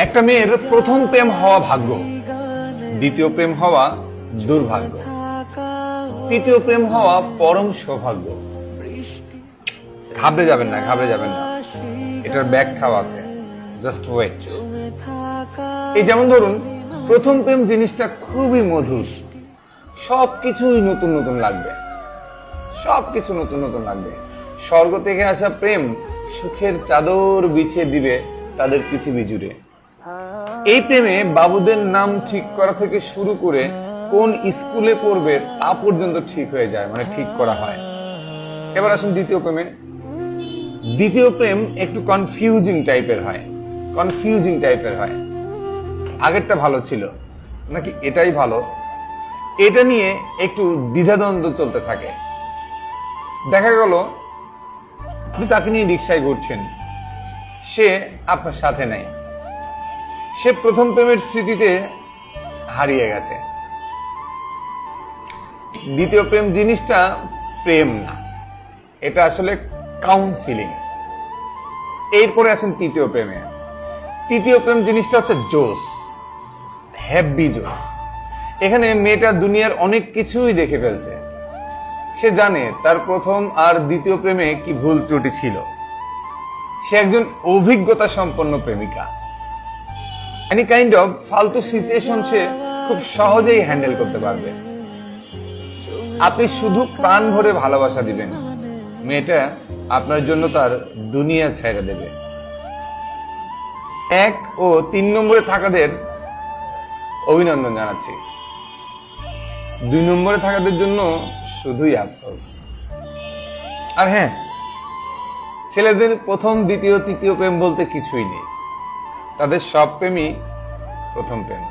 একটা মেয়ের প্রথম প্রেম হওয়া ভাগ্য, দ্বিতীয় প্রেম হওয়া দুর্ভাগ্য, তৃতীয় প্রেম হওয়া পরম সৌভাগ্য। ঘাবড়ে যাবেন না, ঘাবড়ে যাবেন না, এটার ব্যাখ্যাও আছে, জাস্ট ওয়েট। এই যেমন ধরুন, প্রথম প্রেম জিনিসটা খুবই মধুর, সবকিছুই নতুন নতুন লাগবে, সবকিছু নতুন নতুন লাগবে। স্বর্গ থেকে আসা প্রেম সুখের চাদর বিছিয়ে দিবে তাদের পৃথিবী জুড়ে। এই প্রেমে বাবুদের নাম ঠিক করা থেকে শুরু করে কোন স্কুলে পড়বে তা পর্যন্ত ঠিক হয়ে যায়, মানে ঠিক করা হয়। এবার আসুন দ্বিতীয় প্রেমে। দ্বিতীয় প্রেম একটু কনফিউজিং টাইপের হয়, কনফিউজিং টাইপের হয়। আগেরটা ভালো ছিল নাকি এটাই ভালো, এটা নিয়ে একটু দ্বিধাদ্বন্দ্ব চলতে থাকে। দেখা গেল আপনি তাকে নিয়ে রিক্সায় ঘুরছেন, সে আপনার সাথে নাই, সে প্রথম প্রেমের স্মৃতিতে হারিয়ে গেছে। দ্বিতীয় প্রেম জিনিসটা প্রেম না, এটা আসলে কাউন্সিলিং। এরপরে আসেন তৃতীয় প্রেমে। তৃতীয় প্রেম জিনিসটা হচ্ছে জোশ, হ্যাপি জোশ। এখানে মেয়েটা দুনিয়ার অনেক কিছুই দেখে ফেলছে, সে জানে তার প্রথম আর দ্বিতীয় প্রেমে কি ভুল ত্রুটি ছিল। সে একজন অভিজ্ঞতা সম্পন্ন প্রেমিকা। এনি কাইন্ড অফ ফালতু সিচুয়েশন সে খুব সহজেই হ্যান্ডেল করতে পারবে। আপনি শুধু প্রাণ ভরে ভালোবাসা দিবেন, মেয়েটা আপনার জন্য তার দুনিয়া ছেড়ে দেবে। 1 ও 3 নম্বরে থাকাদের অভিনন্দন জানাচ্ছি, 2 নম্বরে থাকাদের জন্য শুধুই আফসোস। আর হ্যাঁ, ছেলেদের প্রথম, দ্বিতীয়, তৃতীয় প্রেম বলতে কিছুই নেই, তাদের সব প্রেমই প্রথম প্রেম।